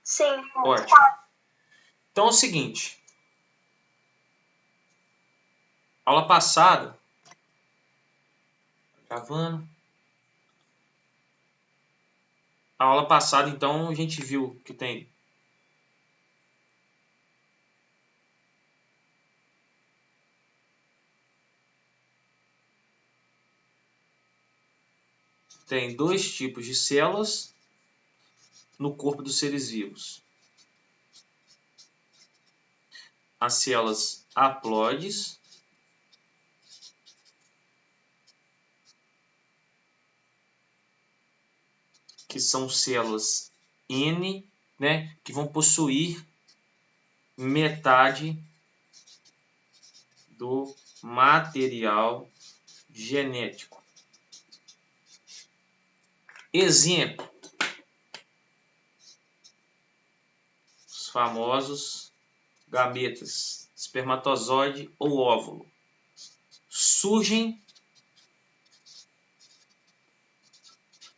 Sim. Ótimo. Então é o seguinte. Aula passada. Gravando. A aula passada, então, a gente viu que tem dois tipos de células no corpo dos seres vivos. As células haploides, que são células N, né, que vão possuir metade do material genético. Exemplo: os famosos gametas, espermatozoide ou óvulo, surgem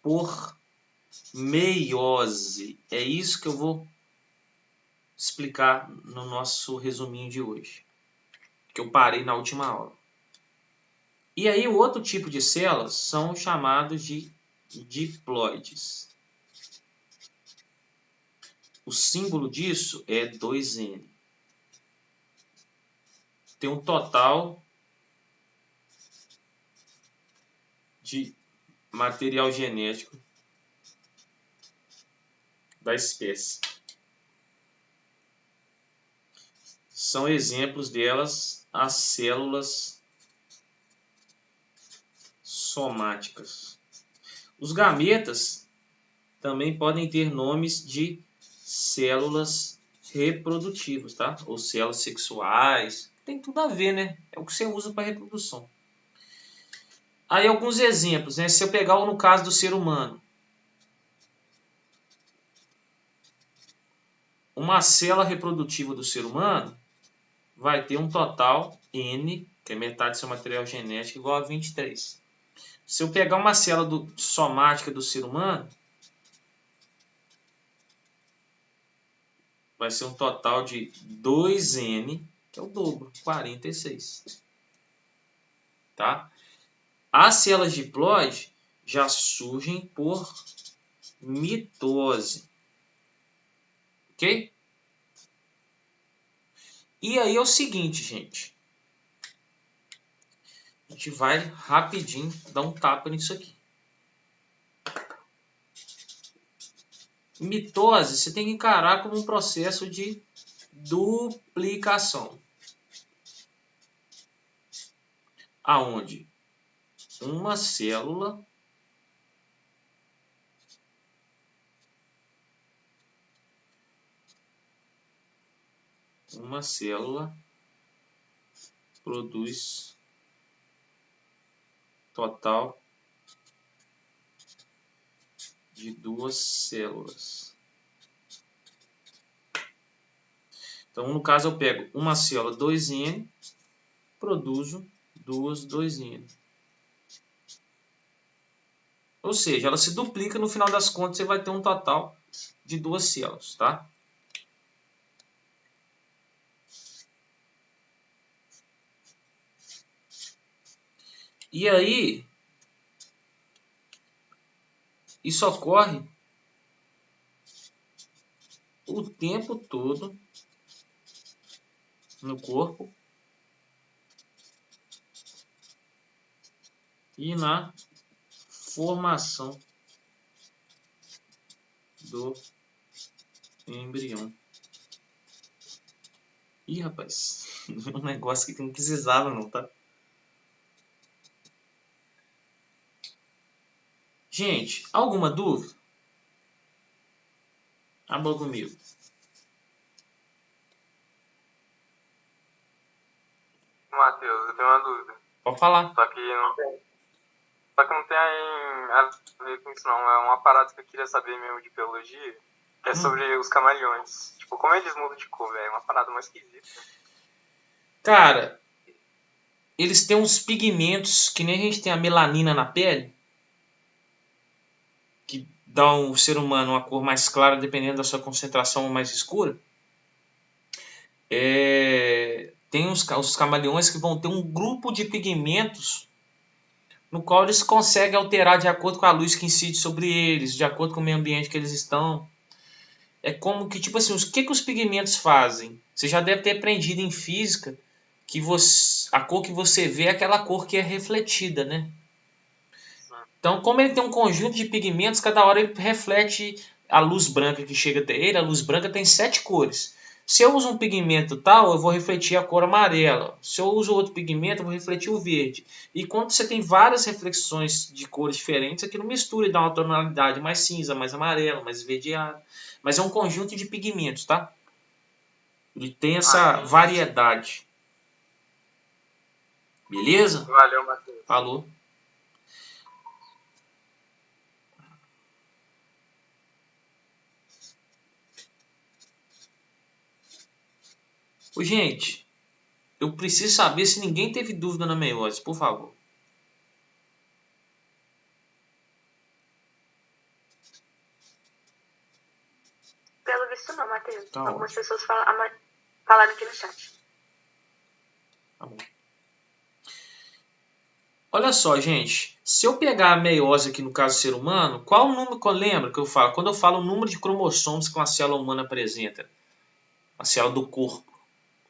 por meiose. É isso que eu vou explicar no nosso resuminho de hoje, que eu parei na última aula. E aí o outro tipo de células são chamados de diploides. O símbolo disso é 2N. Tem um total de material genético da espécie. São exemplos delas as células somáticas. Os gametas também podem ter nomes de células reprodutivas, tá? Ou células sexuais. Tem tudo a ver, né? É o que você usa para reprodução. Aí alguns exemplos, né? Se eu pegar no caso do ser humano, uma célula reprodutiva do ser humano vai ter um total N, que é metade do seu material genético, igual a 23. Se eu pegar uma célula somática do ser humano, vai ser um total de 2N, que é o dobro, 46. Tá? As células diploide já surgem por mitose. Ok? E aí é o seguinte, gente. A gente vai rapidinho dar um tapa nisso aqui. Mitose você tem que encarar como um processo de duplicação. Aonde uma célula produz total de 2 células. Então, no caso, eu pego uma célula 2N, produzo 2N. Ou seja, ela se duplica, no final das contas você vai ter um total de 2 células, tá? E aí, isso ocorre o tempo todo no corpo e na formação do embrião. Ih, rapaz, um negócio aqui que não precisava não, tá? Gente, alguma dúvida? Abra comigo. Matheus, eu tenho uma dúvida. Pode falar. Só que não tem a ver com isso não. É uma parada que eu queria saber mesmo de biologia, que é sobre os camaleões. Tipo, como eles mudam de cor, velho? É uma parada mais esquisita. Cara, eles têm uns pigmentos, que nem a gente tem a melanina na pele, que dá ao ser humano uma cor mais clara dependendo da sua concentração ou mais escura. Tem os camaleões que vão ter um grupo de pigmentos no qual eles conseguem alterar de acordo com a luz que incide sobre eles, de acordo com o meio ambiente que eles estão. É como que, tipo assim, o que os pigmentos fazem? Você já deve ter aprendido em física que a cor que você vê é aquela cor que é refletida, né? Então, como ele tem um conjunto de pigmentos, cada hora ele reflete a luz branca que chega até ele. A luz branca tem 7 cores. Se eu uso um pigmento tal, eu vou refletir a cor amarela. Se eu uso outro pigmento, eu vou refletir o verde. E quando você tem várias reflexões de cores diferentes, aquilo mistura e dá uma tonalidade mais cinza, mais amarela, mais esverdeada. Mas é um conjunto de pigmentos, tá? Ele tem essa variedade. Beleza? Valeu, Matheus. Falou. Ô, gente, eu preciso saber se ninguém teve dúvida na meiose, por favor. Pelo visto não, Matheus. Tá Algumas ótimo. pessoas falaram aqui no chat. Tá bom. Olha só, gente. Se eu pegar a meiose aqui no caso do ser humano, qual o número que eu lembro que eu falo? Quando eu falo o número de cromossomos que uma célula humana apresenta, a célula do corpo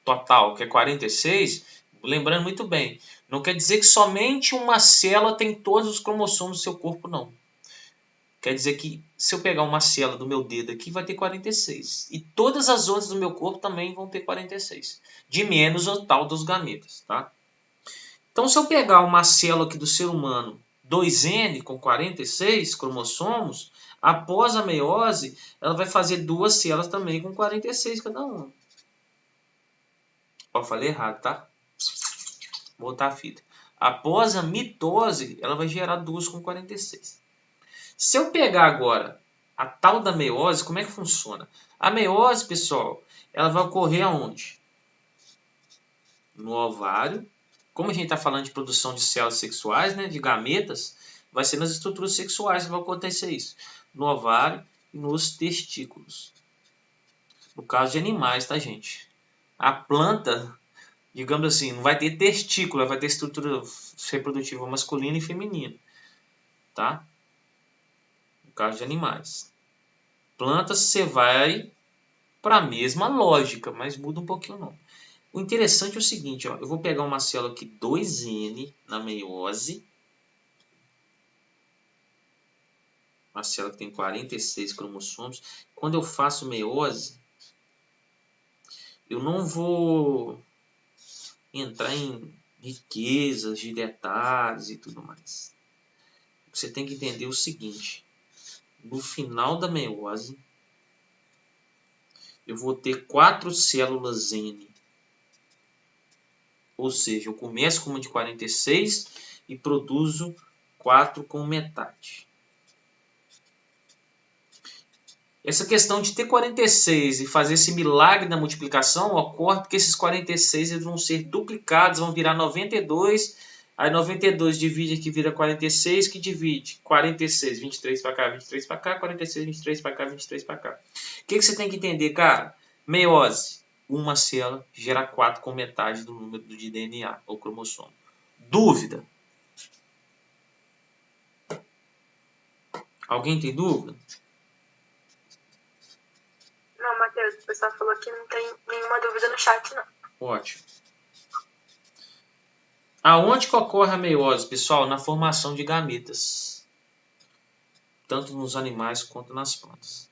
total, que é 46, lembrando muito bem, não quer dizer que somente uma célula tem todos os cromossomos do seu corpo, não. Quer dizer que se eu pegar uma célula do meu dedo aqui, vai ter 46. E todas as outras do meu corpo também vão ter 46. De menos o tal dos gametas, tá? Então, se eu pegar uma célula aqui do ser humano, 2N com 46 cromossomos, após a meiose, ela vai fazer duas células também com 46 cada uma. Ó, falei errado, tá? Vou botar a fita. Após a mitose, ela vai gerar duas com 46. Se eu pegar agora a tal da meiose, como é que funciona? A meiose, pessoal, ela vai ocorrer aonde? No ovário. Como a gente está falando de produção de células sexuais, né, de gametas, vai ser nas estruturas sexuais que vai acontecer isso. No ovário e nos testículos. No caso de animais, tá, gente? A planta, digamos assim, não vai ter testículo, vai ter estrutura reprodutiva masculina e feminina, tá? No caso de animais. Plantas, você vai para a mesma lógica, mas muda um pouquinho o nome. O interessante é o seguinte, ó, eu vou pegar uma célula aqui 2N na meiose. Uma célula que tem 46 cromossomos. Quando eu faço meiose, eu não vou entrar em riquezas de detalhes e tudo mais. Você tem que entender o seguinte. No final da meiose, eu vou ter 4 células N. Ou seja, eu começo com uma de 46 e produzo 4 com metade. Essa questão de ter 46 e fazer esse milagre da multiplicação ocorre porque esses 46 eles vão ser duplicados, vão virar 92. Aí 92 divide aqui, vira 46, que divide 46, 23 para cá, 23 para cá, 46, 23 para cá, 23 para cá. O que você tem que entender, cara? Meiose. Uma célula gera 4 com metade do número de DNA, ou cromossomo. Dúvida? Alguém tem dúvida? Não, Matheus, o pessoal falou que não tem nenhuma dúvida no chat, não. Ótimo. Aonde que ocorre a meiose, pessoal? Na formação de gametas. Tanto nos animais quanto nas plantas.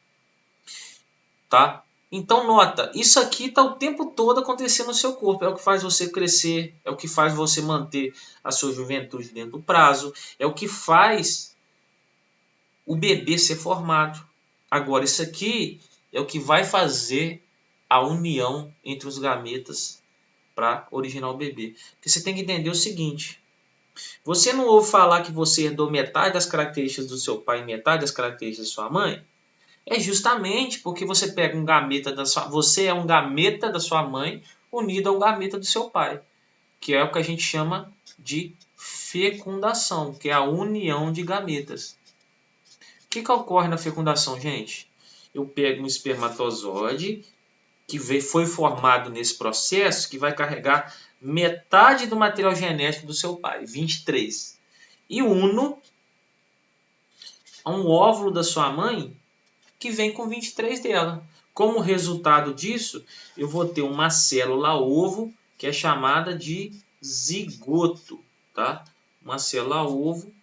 Tá? Então, nota, isso aqui está o tempo todo acontecendo no seu corpo. É o que faz você crescer, é o que faz você manter a sua juventude dentro do prazo, é o que faz o bebê ser formado. Agora, isso aqui é o que vai fazer a união entre os gametas para originar o bebê. Porque você tem que entender o seguinte. Você não ouve falar que você herdou metade das características do seu pai e metade das características da sua mãe? É justamente porque você pega um gameta você é um gameta da sua mãe unido a um gameta do seu pai, que é o que a gente chama de fecundação, que é a união de gametas. que ocorre na fecundação, gente? Eu pego um espermatozoide que foi formado nesse processo, que vai carregar metade do material genético do seu pai, 23, e uno a um óvulo da sua mãe que vem com 23 dela. Como resultado disso, eu vou ter uma célula ovo que é chamada de zigoto, tá? Uma célula ovo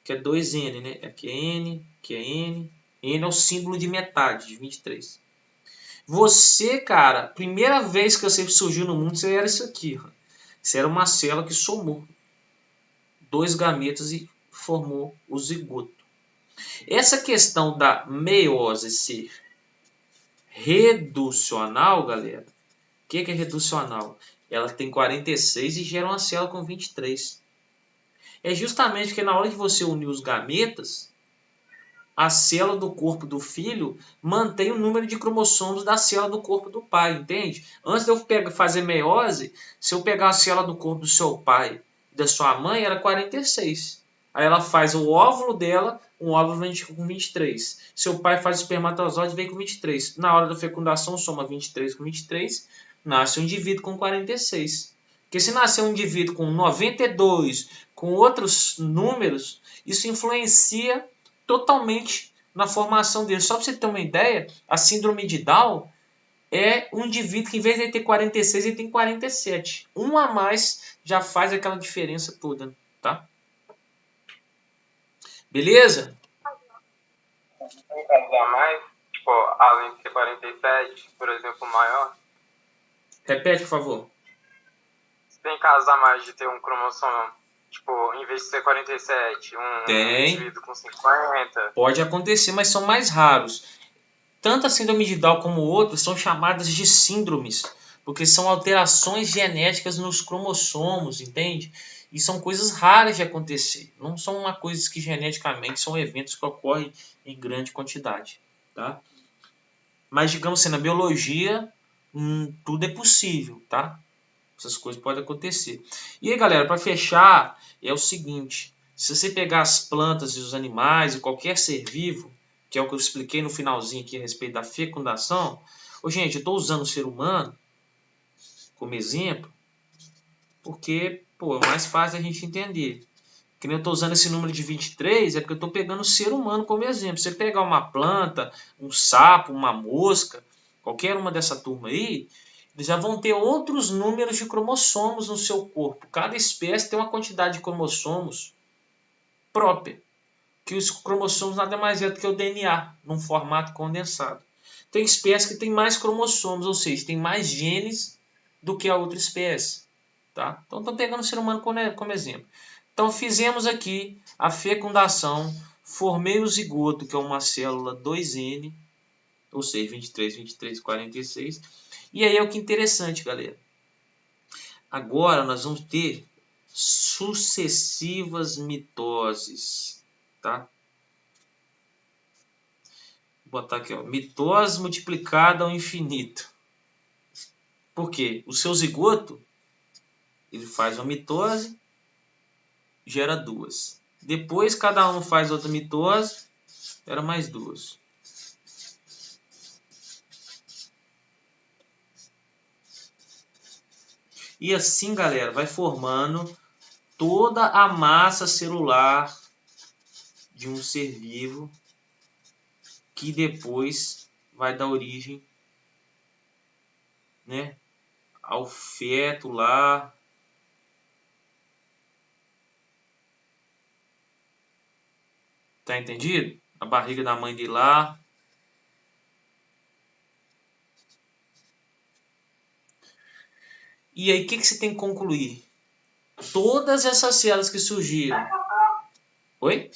que é 2N, né? Aqui é N, aqui é N. N é o símbolo de metade, de 23. Você, cara, primeira vez que você surgiu no mundo, você era isso aqui. Ó. Você era uma célula que somou 2 gametas e formou o zigoto. Essa questão da meiose ser reducional, galera, o que é reducional? Ela tem 46 e gera uma célula com 23. É justamente porque na hora de você unir os gametas, a célula do corpo do filho mantém o número de cromossomos da célula do corpo do pai, entende? Antes de eu fazer meiose, se eu pegar a célula do corpo do seu pai e da sua mãe, era 46. Aí ela faz o óvulo dela, um óvulo vem com 23. Seu pai faz o espermatozoide e vem com 23. Na hora da fecundação, soma 23 com 23, nasce um indivíduo com 46. Porque se nascer um indivíduo com 92, com outros números, isso influencia totalmente na formação dele. Só para você ter uma ideia, a síndrome de Down é um indivíduo que, em vez de ter 46, ele tem 47. Um a mais já faz aquela diferença toda, tá? Beleza? Tem casos a mais, tipo, além de ser 47, por exemplo, maior. Repete, por favor. Tem casos a mais de ter um cromossomo, tipo, em vez de ser 47, indivíduo com 50. Pode acontecer, mas são mais raros. Tanto a síndrome de Down como outras são chamadas de síndromes, porque são alterações genéticas nos cromossomos, entende? E são coisas raras de acontecer. Não são uma coisa que geneticamente são eventos que ocorrem em grande quantidade, tá? Mas, digamos assim, na biologia, tudo é possível, tá? Essas coisas podem acontecer. E aí, galera, para fechar, é o seguinte. Se você pegar as plantas e os animais e qualquer ser vivo, que é o que eu expliquei no finalzinho aqui a respeito da fecundação. Gente, eu estou usando o ser humano como exemplo porque, é mais fácil a gente entender. Que nem eu estou usando esse número de 23, é porque eu estou pegando o ser humano como exemplo. Se você pegar uma planta, um sapo, uma mosca, qualquer uma dessa turma aí, eles já vão ter outros números de cromossomos no seu corpo. Cada espécie tem uma quantidade de cromossomos própria. Que os cromossomos nada mais é do que o DNA, num formato condensado. Tem espécies que tem mais cromossomos, ou seja, tem mais genes do que a outra espécie. Tá? Então, estou pegando o ser humano como exemplo. Então, fizemos aqui a fecundação, formei o zigoto, que é uma célula 2N, ou seja, 23, 23, 46. E aí é o que é interessante, galera. Agora nós vamos ter sucessivas mitoses. Tá? Vou botar aqui, ó, mitose multiplicada ao infinito. Por quê? O seu zigoto, ele faz uma mitose, gera 2. Depois cada um faz outra mitose, gera mais 2. E assim, galera, vai formando toda a massa celular de um ser vivo que depois vai dar origem, né, ao feto lá. Tá entendido? A barriga da mãe de lá. E aí, o que você tem que concluir? Todas essas células que surgiram... Oi?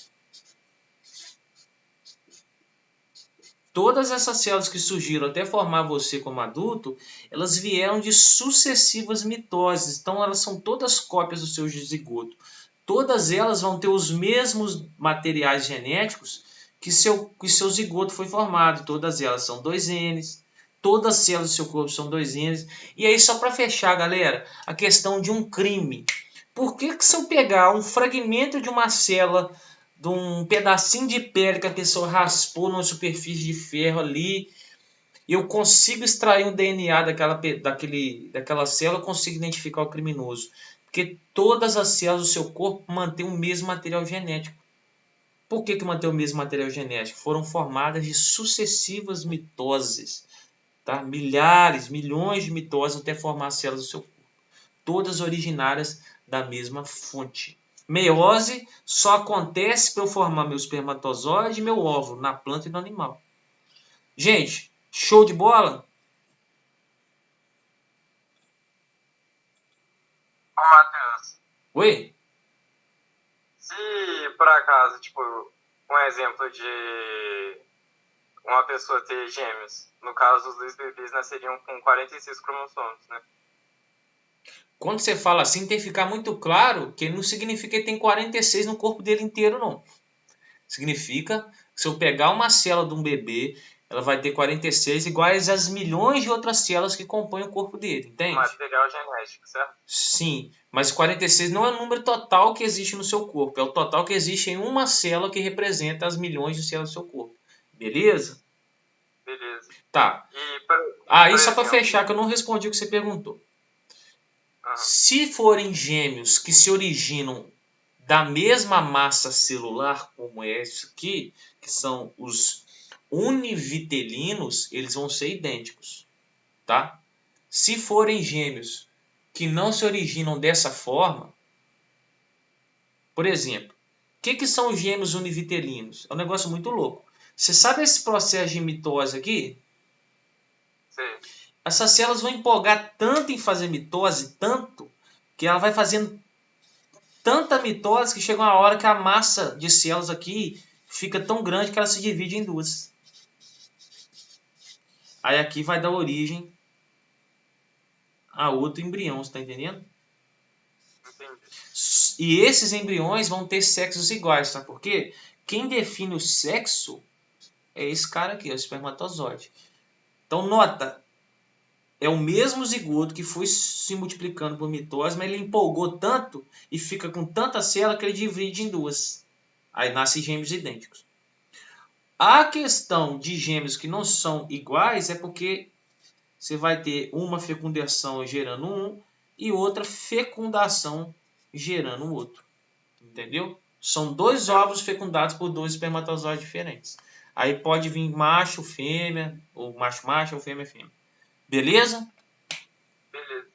Todas essas células que surgiram até formar você como adulto, elas vieram de sucessivas mitoses. Então, elas são todas cópias do seu zigoto. Todas elas vão ter os mesmos materiais genéticos que seu zigoto foi formado. Todas elas são 2Ns. Todas as células do seu corpo são 2Ns. E aí, só para fechar, galera, a questão de um crime. Por que se eu pegar um fragmento de uma célula de um pedacinho de pele que a pessoa raspou numa superfície de ferro ali, eu consigo extrair um DNA daquela célula, eu consigo identificar o criminoso. Porque todas as células do seu corpo mantêm o mesmo material genético. Por que mantém o mesmo material genético? Foram formadas de sucessivas mitoses. Tá? Milhares, milhões de mitoses até formar as células do seu corpo. Todas originárias da mesma fonte. Meiose só acontece para eu formar meu espermatozoide e meu óvulo na planta e no animal. Gente, show de bola? Ô, Matheus, Oi? se por acaso, tipo, um exemplo de uma pessoa ter gêmeos, no caso os dois bebês nasceriam com 46 cromossomos, né? Quando você fala assim, tem que ficar muito claro que não significa que tem 46 no corpo dele inteiro, não. Significa que se eu pegar uma célula de um bebê, ela vai ter 46 iguais às milhões de outras células que compõem o corpo dele, entende? Material genético, certo? Sim, mas 46 não é o número total que existe no seu corpo, é o total que existe em uma célula que representa as milhões de células do seu corpo. Beleza? Beleza. Tá. E, Aí, por só para exemplo, fechar, que eu não respondi o que você perguntou. aham, Se forem gêmeos que se originam da mesma massa celular, como esse aqui, que são os univitelinos, eles vão ser idênticos, tá? Se forem gêmeos que não se originam dessa forma, por exemplo, o que são os gêmeos univitelinos? É um negócio muito louco. Você sabe esse processo de mitose aqui? sei. Essas células vão empolgar tanto em fazer mitose, tanto, que ela vai fazendo tanta mitose que chega uma hora que a massa de células aqui fica tão grande que ela se divide em duas. Aí aqui vai dar origem a outro embrião, você está entendendo? Entendi. E esses embriões vão ter sexos iguais, sabe por quê? Quem define o sexo é esse cara aqui, o espermatozoide. Então nota, é o mesmo zigoto que foi se multiplicando por mitose, mas ele empolgou tanto e fica com tanta célula que ele divide em duas. Aí nascem gêmeos idênticos. A questão de gêmeos que não são iguais é porque você vai ter uma fecundação gerando um e outra fecundação gerando o outro. Entendeu? São dois óvulos fecundados por dois espermatozoides diferentes. Aí pode vir macho, fêmea, ou macho-macho, ou fêmea-fêmea. Beleza? Beleza.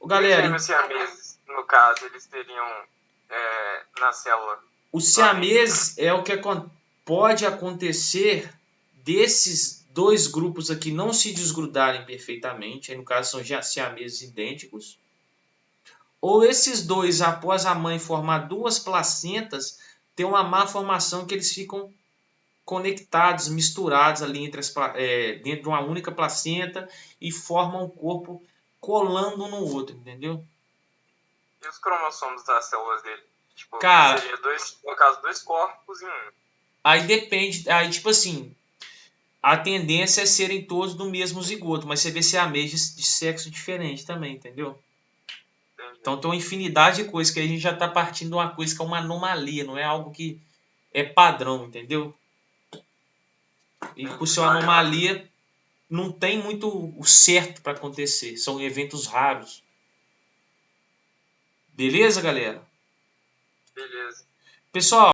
Ô, E os galera, gêmeos siameses, no caso, eles teriam na célula? o siamês é o que pode acontecer desses dois grupos aqui não se desgrudarem perfeitamente. Aí, no caso, são já siameses idênticos. Ou esses dois, após a mãe formar duas placentas, ter uma má formação que eles ficam conectados, misturados ali dentro de uma única placenta e formam um corpo colando um no outro, entendeu? E os cromossomos das células dele? Tipo, Cara, seria no caso, dois corpos em um. aí depende, aí tipo assim, a tendência é serem todos do mesmo zigoto, mas você vê siamês de sexo diferente também, entendeu? Entendi. Então tem uma infinidade de coisas que a gente já está partindo de uma coisa que é uma anomalia, não é algo que é padrão, entendeu? E por ser uma anomalia, não tem muito o certo para acontecer, são eventos raros. Beleza, galera? Beleza. Pessoal,